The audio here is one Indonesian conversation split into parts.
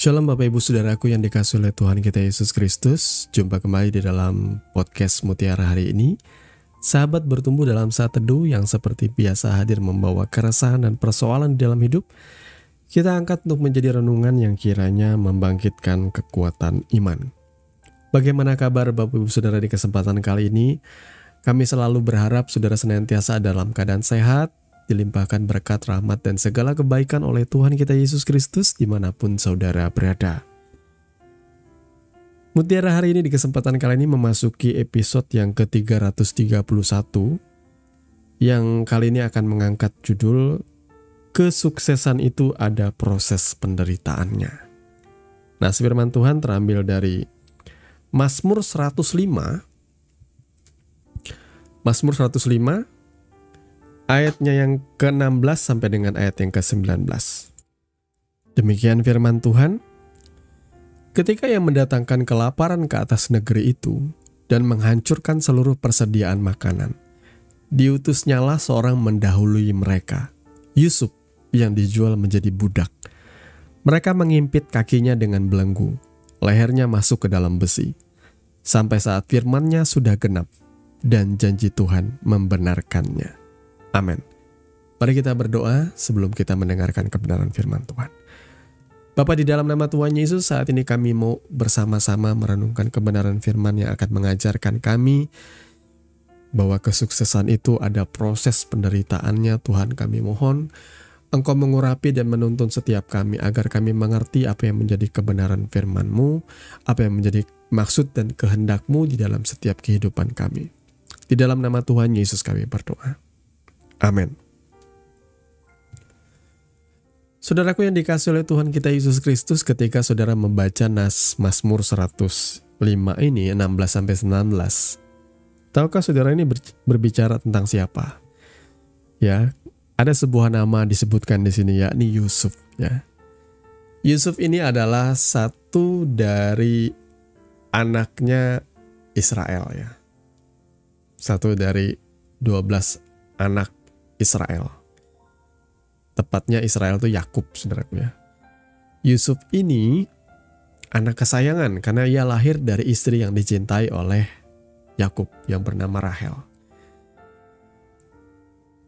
Shalom Bapak Ibu Saudaraku yang dikasihi oleh Tuhan kita Yesus Kristus. Jumpa kembali di dalam podcast Mutiara hari ini. Sahabat bertumbuh dalam saat teduh yang seperti biasa hadir membawa keresahan dan persoalan di dalam hidup. Kita angkat untuk menjadi renungan yang kiranya membangkitkan kekuatan iman. Bagaimana kabar Bapak Ibu Saudara di kesempatan kali ini? Kami selalu berharap saudara senantiasa dalam keadaan sehat, dilimpahkan berkat, rahmat, dan segala kebaikan oleh Tuhan kita Yesus Kristus dimanapun saudara berada. Mutiara hari ini di kesempatan kali ini memasuki episode yang ke-331 yang kali ini akan mengangkat judul Kesuksesan itu ada proses penderitaannya. Nah, firman Tuhan terambil dari Mazmur 105 ayatnya yang ke-16 sampai dengan ayat yang ke-19. Demikian firman Tuhan. Ketika ia mendatangkan kelaparan ke atas negeri itu dan menghancurkan seluruh persediaan makanan, diutusnyalah seorang mendahului mereka, Yusuf yang dijual menjadi budak. Mereka mengimpit kakinya dengan belenggu, lehernya masuk ke dalam besi, sampai saat firman-Nya sudah genap dan janji Tuhan membenarkannya. Amin. Mari kita berdoa sebelum kita mendengarkan kebenaran firman Tuhan. Bapa, di dalam nama Tuhan Yesus, saat ini kami mau bersama-sama merenungkan kebenaran firman yang akan mengajarkan kami bahwa kesuksesan itu ada proses penderitaannya. Tuhan, kami mohon Engkau mengurapi dan menuntun setiap kami agar kami mengerti apa yang menjadi kebenaran firman-Mu, apa yang menjadi maksud dan kehendak-Mu di dalam setiap kehidupan kami. Di dalam nama Tuhan Yesus kami berdoa. Amin. Saudaraku yang dikasihi oleh Tuhan kita Yesus Kristus, ketika saudara membaca Mazmur 105 ini 16-19, tahukah saudara ini berbicara tentang siapa? Ya, ada sebuah nama disebutkan di sini, yakni Yusuf. Ya, Yusuf ini adalah satu dari anaknya Israel, ya, satu dari 12 anak Israel. Tepatnya Israel itu Yakub, saudaraku, ya. Yusuf ini anak kesayangan karena ia lahir dari istri yang dicintai oleh Yakub yang bernama Rahel.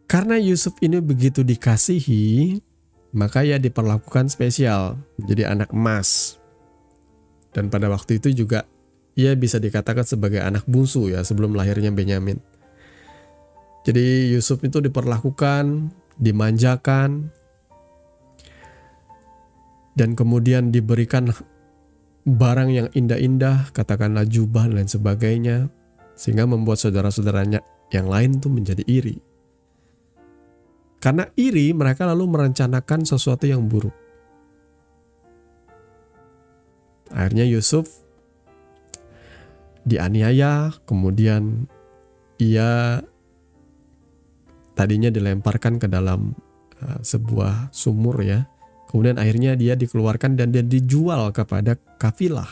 Karena Yusuf ini begitu dikasihi, maka ia diperlakukan spesial, menjadi anak emas. Dan pada waktu itu juga ia bisa dikatakan sebagai anak bungsu, ya, sebelum lahirnya Benyamin. Jadi Yusuf itu diperlakukan, dimanjakan, dan kemudian diberikan barang yang indah-indah, katakanlah jubah dan lain sebagainya, sehingga membuat saudara-saudaranya yang lain tuh menjadi iri. Karena iri, mereka lalu merencanakan sesuatu yang buruk. Akhirnya Yusuf dianiaya, kemudian ia tadinya dilemparkan ke dalam sebuah sumur, ya. Kemudian akhirnya dia dikeluarkan dan dia dijual kepada kafilah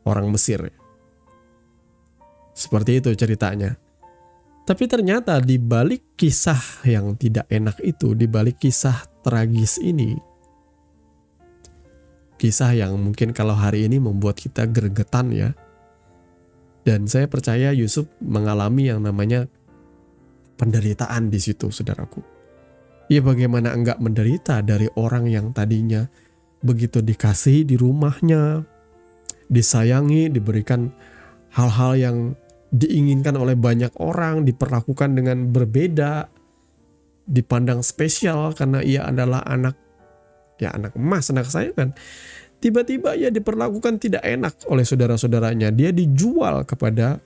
orang Mesir. Seperti itu ceritanya. Tapi ternyata di balik kisah yang tidak enak itu, di balik kisah tragis ini, kisah yang mungkin kalau hari ini membuat kita gregetan, ya. Dan saya percaya Yusuf mengalami yang namanya penderitaan di situ, saudaraku. Ya, bagaimana enggak menderita dari orang yang tadinya begitu dikasihi di rumahnya, disayangi, diberikan hal-hal yang diinginkan oleh banyak orang, diperlakukan dengan berbeda, dipandang spesial karena ia adalah anak emas, anak kesayangan. Tiba-tiba ia diperlakukan tidak enak oleh saudara-saudaranya. Dia dijual kepada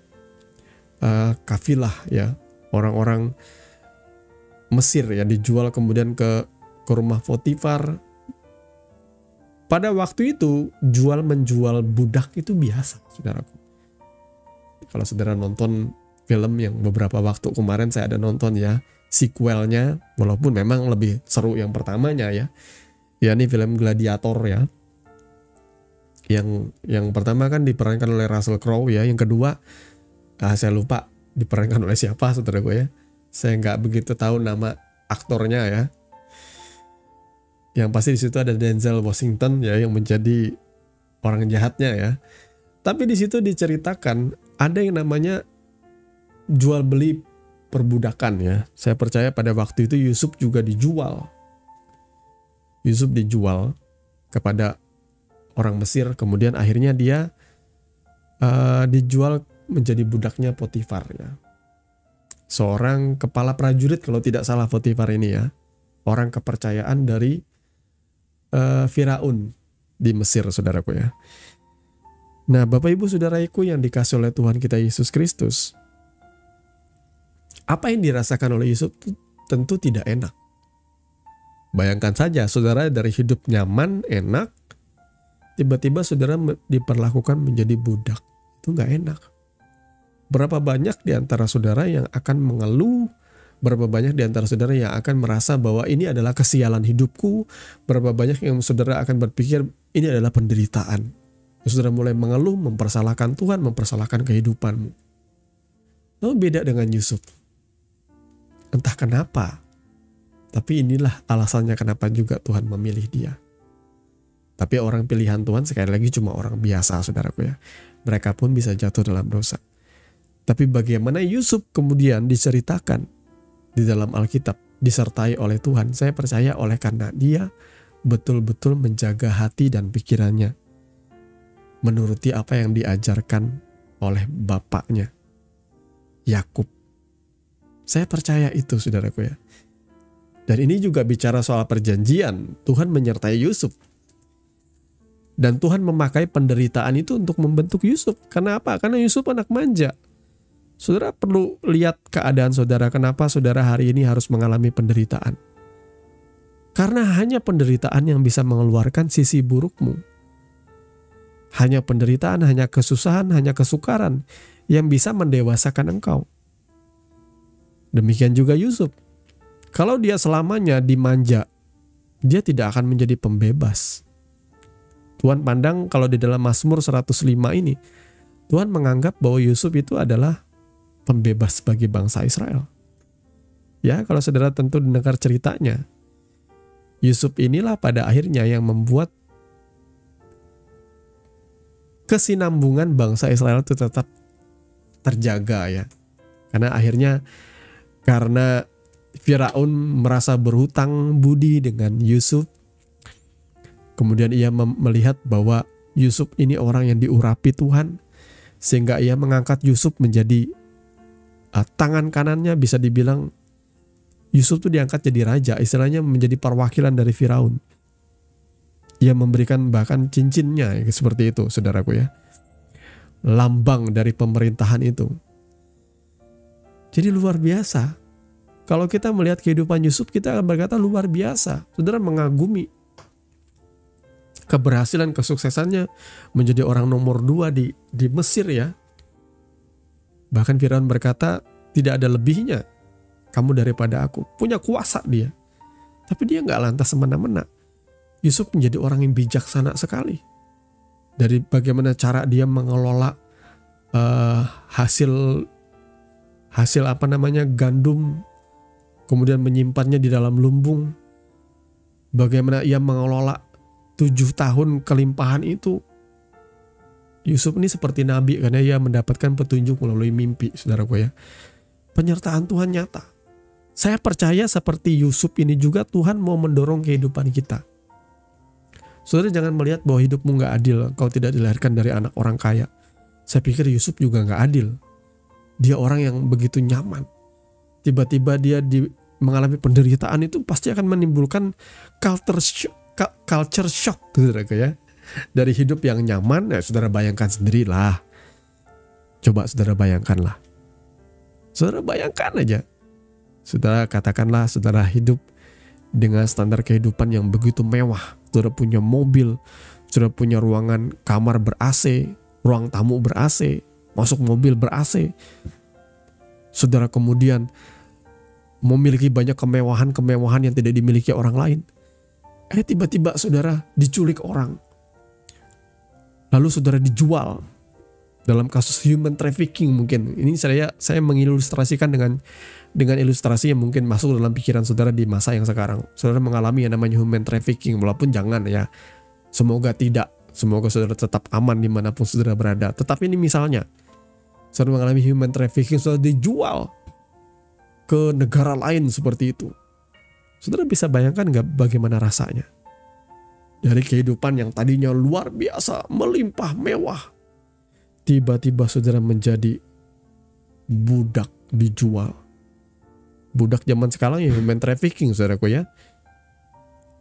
kafilah, ya, orang-orang Mesir, ya, dijual kemudian ke rumah Potifar. Pada waktu itu jual menjual budak itu biasa, saudaraku. Kalau saudara nonton film yang beberapa waktu kemarin saya ada nonton, ya, sequelnya, walaupun memang lebih seru yang pertamanya, ya. Ya, ini film Gladiator, ya. Yang pertama kan diperankan oleh Russell Crowe, ya. Yang kedua saya lupa diperankan oleh siapa, saudara gue, ya. Saya nggak begitu tahu nama aktornya, ya. Yang pasti di situ ada Denzel Washington ya yang menjadi orang jahatnya ya. Tapi di situ diceritakan ada yang namanya jual beli perbudakan ya. Saya percaya pada waktu itu Yusuf juga dijual. Yusuf dijual kepada orang Mesir, kemudian akhirnya dia dijual menjadi budaknya Potifar ya. Seorang kepala prajurit kalau tidak salah Potifar ini ya. Orang kepercayaan dari Firaun di Mesir, saudaraku ya. Nah, Bapak Ibu Saudaraku yang dikasih oleh Tuhan kita Yesus Kristus, apa yang dirasakan oleh Yusuf tentu tidak enak. Bayangkan saja saudara dari hidup nyaman, enak, tiba-tiba saudara diperlakukan menjadi budak. Itu gak enak. Berapa banyak di antara saudara yang akan mengeluh, berapa banyak di antara saudara yang akan merasa bahwa ini adalah kesialan hidupku, berapa banyak yang saudara akan berpikir ini adalah penderitaan. Saudara mulai mengeluh, mempersalahkan Tuhan, mempersalahkan kehidupanmu. Lalu beda dengan Yusuf. Entah kenapa, tapi inilah alasannya kenapa juga Tuhan memilih dia. Tapi orang pilihan Tuhan sekali lagi cuma orang biasa, saudaraku ya. Mereka pun bisa jatuh dalam dosa. Tapi bagaimana Yusuf kemudian diceritakan di dalam Alkitab, disertai oleh Tuhan, saya percaya oleh karena dia betul-betul menjaga hati dan pikirannya, menuruti apa yang diajarkan oleh bapaknya, Yakub. Saya percaya itu, saudaraku ya. Dan ini juga bicara soal perjanjian. Tuhan menyertai Yusuf. Dan Tuhan memakai penderitaan itu untuk membentuk Yusuf. Karena apa? Karena Yusuf anak manja. Saudara perlu lihat keadaan saudara. Kenapa saudara hari ini harus mengalami penderitaan? Karena hanya penderitaan yang bisa mengeluarkan sisi burukmu. Hanya penderitaan, hanya kesusahan, hanya kesukaran yang bisa mendewasakan engkau. Demikian juga Yusuf. Kalau dia selamanya dimanja, dia tidak akan menjadi pembebas. Tuhan pandang kalau di dalam Mazmur 105 ini, Tuhan menganggap bahwa Yusuf itu adalah pembebas bagi bangsa Israel. Ya, kalau saudara tentu dengar ceritanya. Yusuf inilah pada akhirnya yang membuat kesinambungan bangsa Israel itu tetap terjaga ya. Karena Firaun merasa berhutang budi dengan Yusuf. Kemudian ia melihat bahwa Yusuf ini orang yang diurapi Tuhan. Sehingga ia mengangkat Yusuf menjadi tangan kanannya, bisa dibilang Yusuf itu diangkat jadi raja. Istilahnya menjadi perwakilan dari Firaun. Ia memberikan bahkan cincinnya seperti itu, saudaraku ya. Lambang dari pemerintahan itu. Jadi luar biasa. Kalau kita melihat kehidupan Yusuf, kita akan berkata luar biasa. Saudara mengagumi keberhasilan, kesuksesannya menjadi orang nomor 2 di Mesir ya. Bahkan Firaun berkata, tidak ada lebihnya kamu daripada aku. Punya kuasa dia. Tapi dia gak lantas semena-mena. Yusuf menjadi orang yang bijaksana sekali. Dari bagaimana cara dia mengelola hasil gandum, kemudian menyimpannya di dalam lumbung. Bagaimana ia mengelola 7 tahun kelimpahan itu. Yusuf ini seperti nabi karena ia mendapatkan petunjuk melalui mimpi, saudaraku ya. Penyertaan Tuhan nyata. Saya percaya seperti Yusuf ini juga Tuhan mau mendorong kehidupan kita. Saudara jangan melihat bahwa hidupmu gak adil, kau tidak dilahirkan dari anak orang kaya. Saya pikir Yusuf juga gak adil. Dia orang yang begitu nyaman. Tiba-tiba dia mengalami penderitaan, itu pasti akan menimbulkan culture shock, saudara ya. Dari hidup yang nyaman, ya saudara bayangkan sendirilah. Coba saudara bayangkanlah. Saudara bayangkan aja. Saudara katakanlah saudara hidup dengan standar kehidupan yang begitu mewah. Saudara punya mobil, saudara punya ruangan kamar ber-AC, ruang tamu ber-AC, masuk mobil ber-AC. Saudara kemudian memiliki banyak kemewahan-kemewahan yang tidak dimiliki orang lain. Tiba-tiba saudara diculik orang. Lalu saudara dijual Dalam kasus human trafficking mungkin. Ini saya mengilustrasikan dengan ilustrasi yang mungkin masuk dalam pikiran saudara di masa yang sekarang. Saudara mengalami yang namanya human trafficking, walaupun jangan ya. Semoga tidak. Semoga saudara tetap aman dimanapun saudara berada. Tetapi ini misalnya, saudara mengalami human trafficking, saudara dijual ke negara lain seperti itu. Saudara bisa bayangkan nggak bagaimana rasanya? Dari kehidupan yang tadinya luar biasa, melimpah, mewah, tiba-tiba saudara menjadi budak, dijual. Budak zaman sekarang ya human trafficking, saudaraku ya.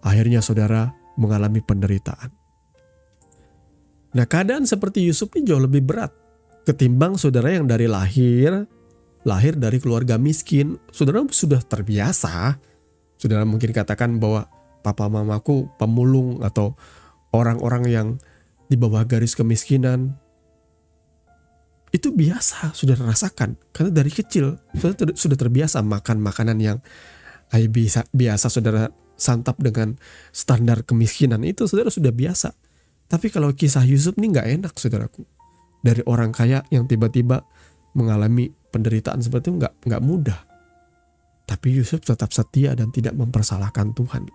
Akhirnya saudara mengalami penderitaan. Nah, keadaan seperti Yusuf ini jauh lebih berat ketimbang saudara yang dari lahir dari keluarga miskin. Saudara sudah terbiasa. Saudara mungkin katakan bahwa papa mamaku pemulung atau orang-orang yang di bawah garis kemiskinan. Itu biasa saudara rasakan. Karena dari kecil saudara sudah terbiasa makan makanan yang biasa saudara santap dengan standar kemiskinan. Itu saudara sudah biasa. Tapi kalau kisah Yusuf ini gak enak, saudaraku. Dari orang kaya yang tiba-tiba mengalami penderitaan seperti itu gak mudah. Tapi Yusuf tetap setia dan tidak mempersalahkan Tuhan.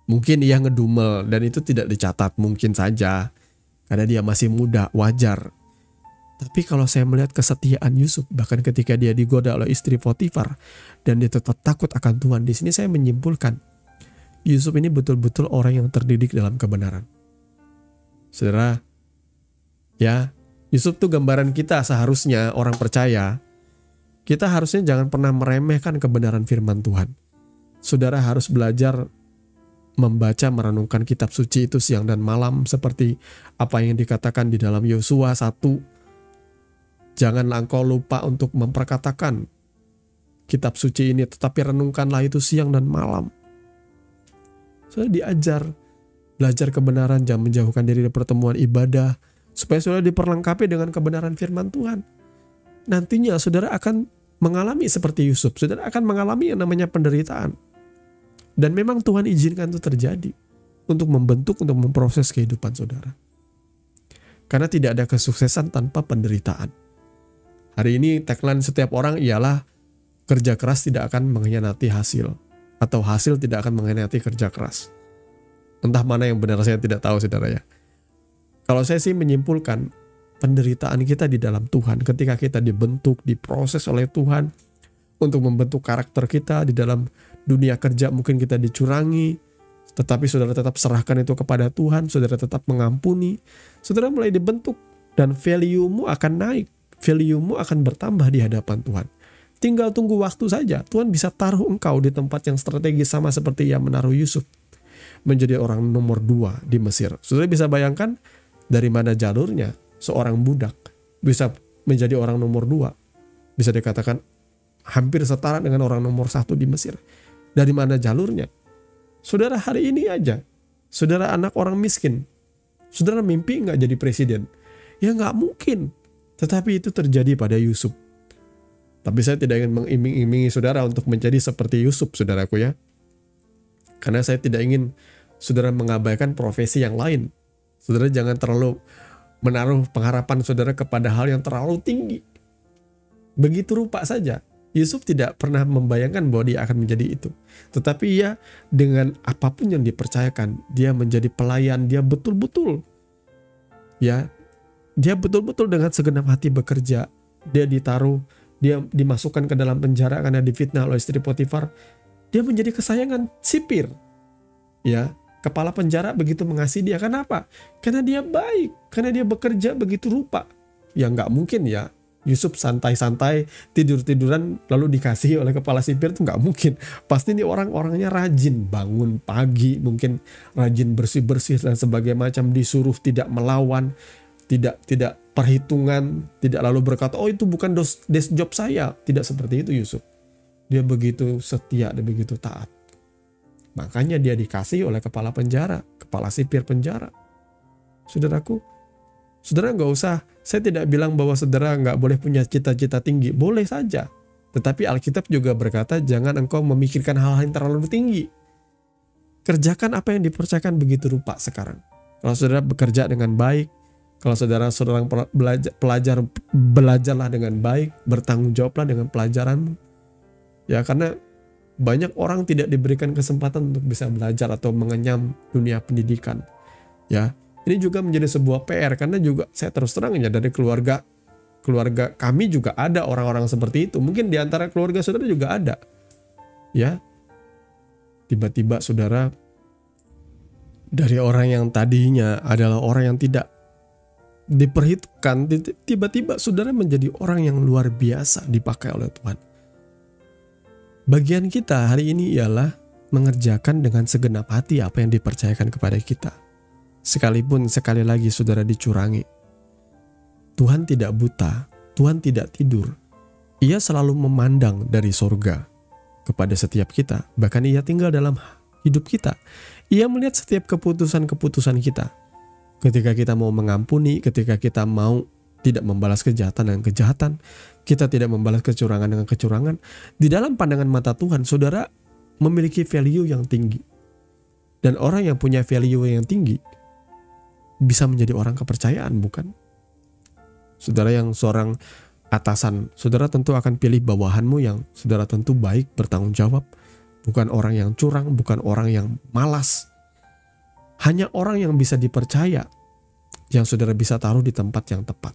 Mungkin ia ngedumel dan itu tidak dicatat, mungkin saja. Karena dia masih muda, wajar. Tapi kalau saya melihat kesetiaan Yusuf, bahkan ketika dia digoda oleh istri Potifar, dan dia tetap takut akan Tuhan, di sini saya menyimpulkan, Yusuf ini betul-betul orang yang terdidik dalam kebenaran. Saudara, ya, Yusuf tuh gambaran kita seharusnya orang percaya. Kita harusnya jangan pernah meremehkan kebenaran firman Tuhan. Saudara harus belajar membaca, merenungkan kitab suci itu siang dan malam seperti apa yang dikatakan di dalam Yosua 1. Janganlah engkau lupa untuk memperkatakan kitab suci ini, tetapi renungkanlah itu siang dan malam. Saudara diajar belajar kebenaran, jangan menjauhkan diri dari pertemuan ibadah, supaya saudara diperlengkapi dengan kebenaran firman Tuhan. Nantinya saudara akan mengalami seperti Yusuf, saudara akan mengalami yang namanya penderitaan. Dan memang Tuhan izinkan itu terjadi untuk membentuk, untuk memproses kehidupan saudara. Karena tidak ada kesuksesan tanpa penderitaan. Hari ini tagline setiap orang ialah kerja keras tidak akan mengkhianati hasil, atau hasil tidak akan mengkhianati kerja keras. Entah mana yang benar saya tidak tahu, saudara ya. Kalau saya sih menyimpulkan penderitaan kita di dalam Tuhan ketika kita dibentuk, diproses oleh Tuhan untuk membentuk karakter kita di dalam dunia kerja. Mungkin kita dicurangi, tetapi saudara tetap serahkan itu kepada Tuhan, saudara tetap mengampuni, saudara mulai dibentuk dan value-mu akan naik, value-mu akan bertambah di hadapan Tuhan. Tinggal tunggu waktu saja, Tuhan bisa taruh engkau di tempat yang strategis sama seperti yang menaruh Yusuf menjadi orang nomor 2 di Mesir. Saudara bisa bayangkan dari mana jalurnya seorang budak bisa menjadi orang nomor 2. Bisa dikatakan hampir setara dengan orang nomor 1 di Mesir. Dari mana jalurnya? Saudara hari ini aja, saudara anak orang miskin, saudara mimpi nggak jadi presiden? Ya nggak mungkin. Tetapi itu terjadi pada Yusuf. Tapi saya tidak ingin mengiming-imingi saudara untuk menjadi seperti Yusuf, saudaraku ya. Karena saya tidak ingin saudara mengabaikan profesi yang lain. Saudara jangan terlalu menaruh pengharapan saudara kepada hal yang terlalu tinggi. Begitu rupa saja. Yusuf tidak pernah membayangkan bahwa dia akan menjadi itu. Tetapi ia dengan apapun yang dipercayakan, dia menjadi pelayan, dia betul-betul dengan segenap hati bekerja. Dia ditaruh, dia dimasukkan ke dalam penjara karena difitnah oleh istri Potifar. Dia menjadi kesayangan sipir. Ya, kepala penjara begitu mengasihi dia. Kenapa? Karena dia baik, karena dia bekerja begitu rupa. Ya nggak mungkin ya Yusuf santai-santai, tidur-tiduran lalu dikasihi oleh kepala sipir, itu nggak mungkin. Pasti ini orang-orangnya rajin, bangun pagi, mungkin rajin bersih-bersih dan sebagainya macam, disuruh tidak melawan, tidak perhitungan, tidak lalu berkata, oh itu bukan desk job saya. Tidak seperti itu Yusuf. Dia begitu setia, dia begitu taat. Makanya dia dikasih oleh kepala penjara, kepala sipir penjara. Saudaraku, saudara nggak usah, saya tidak bilang bahwa saudara nggak boleh punya cita-cita tinggi. Boleh saja. Tetapi Alkitab juga berkata, jangan engkau memikirkan hal-hal yang terlalu tinggi. Kerjakan apa yang dipercayakan begitu rupa sekarang. Kalau saudara bekerja dengan baik, Kalau saudara seorang pelajar, belajarlah dengan baik, bertanggung jawablah dengan pelajaranmu. Ya, karena banyak orang tidak diberikan kesempatan untuk bisa belajar atau mengenyam dunia pendidikan. Ya, ini juga menjadi sebuah PR, karena juga saya terus terang ya, dari keluarga kami juga ada orang-orang seperti itu. Mungkin di antara keluarga saudara juga ada. Ya, tiba-tiba saudara dari orang yang tadinya adalah orang yang tidak diperhitungkan, tiba-tiba saudara menjadi orang yang luar biasa dipakai oleh Tuhan. Bagian kita hari ini ialah mengerjakan dengan segenap hati apa yang dipercayakan kepada kita. Sekalipun sekali lagi saudara dicurangi. Tuhan tidak buta, Tuhan tidak tidur. Ia selalu memandang dari sorga kepada setiap kita. Bahkan ia tinggal dalam hidup kita. Ia melihat setiap keputusan-keputusan kita. Ketika kita mau mengampuni, ketika kita mau tidak membalas kejahatan dengan kejahatan, kita tidak membalas kecurangan dengan kecurangan. Di dalam pandangan mata Tuhan, saudara memiliki value yang tinggi. Dan orang yang punya value yang tinggi bisa menjadi orang kepercayaan, bukan? Saudara yang seorang atasan, saudara tentu akan pilih bawahanmu yang saudara tentu baik, bertanggung jawab. Bukan orang yang curang, bukan orang yang malas. Hanya orang yang bisa dipercaya, yang saudara bisa taruh di tempat yang tepat.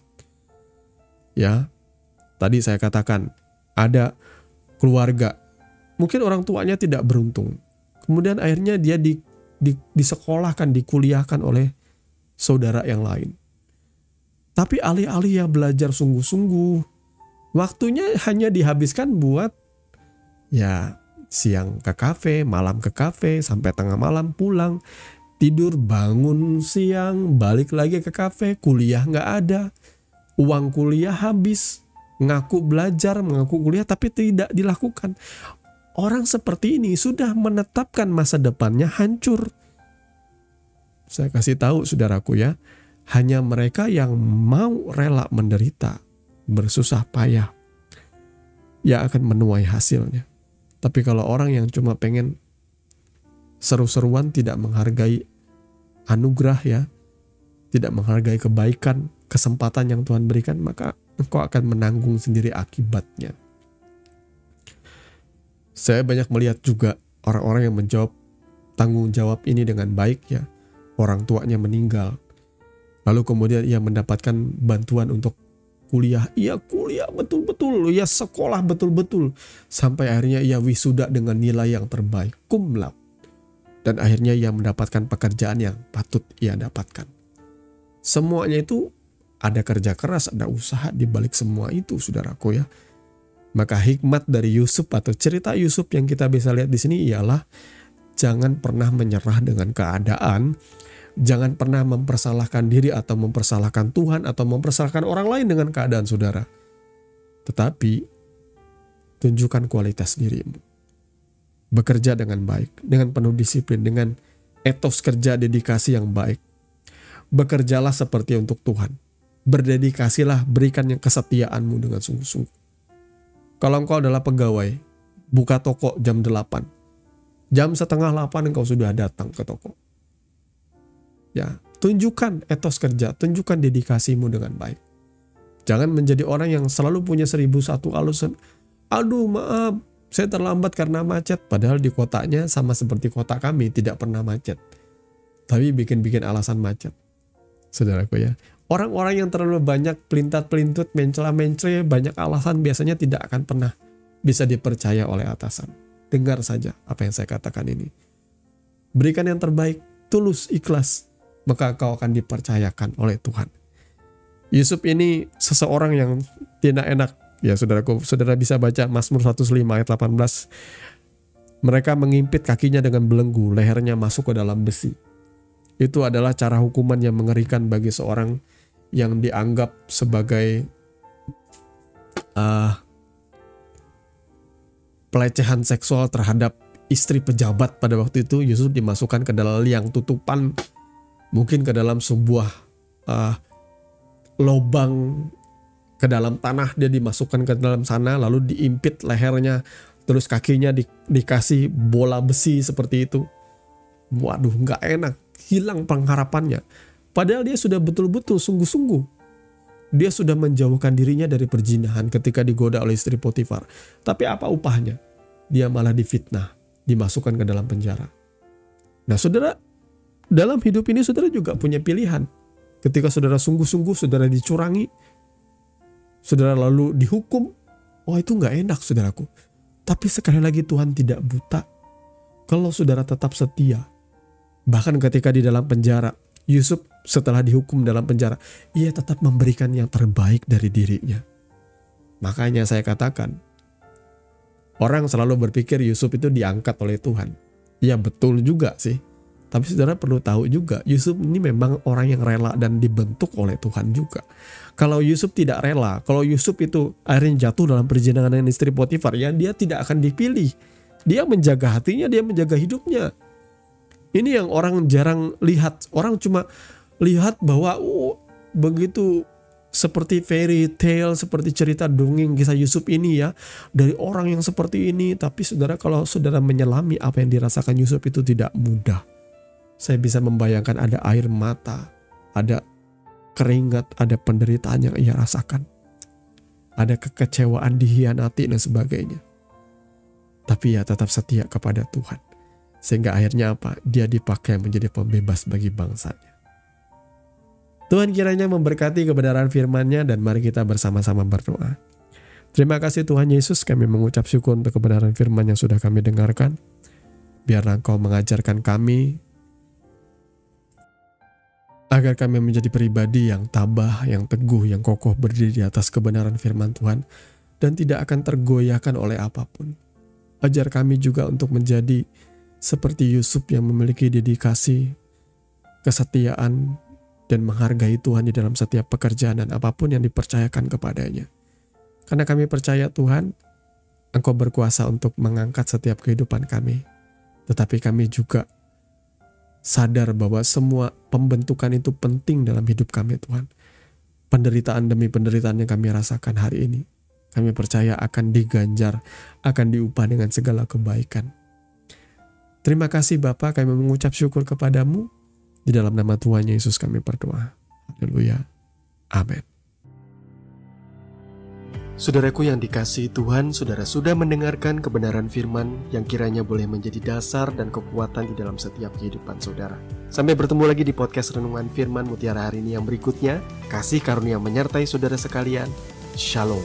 Ya, tadi saya katakan, ada keluarga, mungkin orang tuanya tidak beruntung. Kemudian akhirnya dia disekolahkan, dikuliahkan oleh saudara yang lain. Tapi alih-alih ya belajar sungguh-sungguh, waktunya hanya dihabiskan buat ya siang ke kafe, malam ke kafe, sampai tengah malam pulang. Tidur, bangun siang, balik lagi ke kafe, kuliah nggak ada. Uang kuliah habis, ngaku belajar, mengaku kuliah, tapi tidak dilakukan. Orang seperti ini sudah menetapkan masa depannya hancur. Saya kasih tahu saudaraku ya, hanya mereka yang mau rela menderita, bersusah payah, yang akan menuai hasilnya. Tapi kalau orang yang cuma pengen seru-seruan, tidak menghargai anugerah ya, tidak menghargai kebaikan, kesempatan yang Tuhan berikan, maka engkau akan menanggung sendiri akibatnya. Saya banyak melihat juga orang-orang yang menjawab tanggung jawab ini dengan baik ya. Orang tuanya meninggal, lalu kemudian ia mendapatkan bantuan untuk kuliah. Ia kuliah betul-betul, ia sekolah betul-betul, sampai akhirnya ia wisuda dengan nilai yang terbaik, cum laude. Dan akhirnya ia mendapatkan pekerjaan yang patut ia dapatkan. Semuanya itu ada kerja keras, ada usaha di balik semua itu, saudaraku ya. Maka hikmat dari Yusuf atau cerita Yusuf yang kita bisa lihat di sini ialah jangan pernah menyerah dengan keadaan, jangan pernah mempersalahkan diri atau mempersalahkan Tuhan atau mempersalahkan orang lain dengan keadaan saudara. Tetapi tunjukkan kualitas dirimu. Bekerja dengan baik, dengan penuh disiplin, dengan etos kerja dedikasi yang baik. Bekerjalah seperti untuk Tuhan. Berdedikasilah, berikan yang kesetiaanmu dengan sungguh-sungguh. Kalau engkau adalah pegawai, buka toko jam 8. Jam setengah 8 engkau sudah datang ke toko. Ya, tunjukkan etos kerja, tunjukkan dedikasimu dengan baik. Jangan menjadi orang yang selalu punya 1001 alasan. Aduh maaf, saya terlambat karena macet. Padahal di kotanya sama seperti kota kami, tidak pernah macet. Tapi bikin-bikin alasan macet. Saudaraku ya, orang-orang yang terlalu banyak pelintat-pelintut, mencela-mencela, banyak alasan biasanya tidak akan pernah bisa dipercaya oleh atasan. Dengar saja apa yang saya katakan ini. Berikan yang terbaik, tulus, ikhlas, maka kau akan dipercayakan oleh Tuhan. Yusuf ini seseorang yang tidak enak. Ya saudaraku, saudara bisa baca Mazmur 105 ayat 18. Mereka mengimpit kakinya dengan belenggu, lehernya masuk ke dalam besi. Itu adalah cara hukuman yang mengerikan bagi seorang yang dianggap sebagai pelecehan seksual terhadap istri pejabat pada waktu itu. Yusuf dimasukkan ke dalam liang tutupan, mungkin ke dalam sebuah lubang ke dalam tanah, dia dimasukkan ke dalam sana, lalu diimpit lehernya, terus kakinya dikasih bola besi seperti itu. Waduh, nggak enak, hilang pengharapannya. Padahal dia sudah betul-betul sungguh-sungguh. Dia sudah menjauhkan dirinya dari perzinahan ketika digoda oleh istri Potifar. Tapi apa upahnya? Dia malah difitnah, dimasukkan ke dalam penjara. Nah saudara, dalam hidup ini saudara juga punya pilihan. Ketika saudara sungguh-sungguh, saudara dicurangi, saudara lalu dihukum, itu gak enak saudaraku. Tapi sekali lagi Tuhan tidak buta. Kalau saudara tetap setia, bahkan ketika di dalam penjara, Yusuf setelah dihukum dalam penjara, ia tetap memberikan yang terbaik dari dirinya. Makanya saya katakan, orang selalu berpikir Yusuf itu diangkat oleh Tuhan. Ya betul juga sih. Tapi saudara perlu tahu juga, Yusuf ini memang orang yang rela dan dibentuk oleh Tuhan juga. Kalau Yusuf tidak rela, kalau Yusuf itu akhirnya jatuh dalam perzinahan dengan istri Potifar, ya dia tidak akan dipilih. Dia menjaga hatinya, dia menjaga hidupnya. Ini yang orang jarang lihat. Orang cuma lihat bahwa begitu seperti fairy tale, seperti cerita dongeng kisah Yusuf ini ya, dari orang yang seperti ini. Tapi saudara, kalau saudara menyelami apa yang dirasakan Yusuf itu tidak mudah. Saya bisa membayangkan ada air mata, ada keringat, ada penderitaan yang ia rasakan. Ada kekecewaan, dihianati dan sebagainya. Tapi ia tetap setia kepada Tuhan. Sehingga akhirnya apa? Dia dipakai menjadi pembebas bagi bangsanya. Tuhan kiranya memberkati kebenaran firman-Nya dan mari kita bersama-sama berdoa. Terima kasih Tuhan Yesus, kami mengucap syukur untuk kebenaran firman yang sudah kami dengarkan. Biarlah Engkau mengajarkan kami agar kami menjadi pribadi yang tabah, yang teguh, yang kokoh berdiri di atas kebenaran firman Tuhan dan tidak akan tergoyahkan oleh apapun. Ajar kami juga untuk menjadi seperti Yusuf yang memiliki dedikasi, kesetiaan, dan menghargai Tuhan di dalam setiap pekerjaan dan apapun yang dipercayakan kepadanya. Karena kami percaya Tuhan, Engkau berkuasa untuk mengangkat setiap kehidupan kami. Tetapi kami juga sadar bahwa semua pembentukan itu penting dalam hidup kami Tuhan. Penderitaan demi penderitaan yang kami rasakan hari ini, kami percaya akan diganjar, akan diupah dengan segala kebaikan. Terima kasih Bapa, kami mengucap syukur kepadamu. Di dalam nama Tuhan Yesus kami berdoa. Haleluya. Amin. Saudaraku yang dikasihi Tuhan, saudara sudah mendengarkan kebenaran firman yang kiranya boleh menjadi dasar dan kekuatan di dalam setiap kehidupan saudara. Sampai bertemu lagi di podcast Renungan Firman Mutiara hari ini yang berikutnya. Kasih karunia menyertai saudara sekalian. Shalom.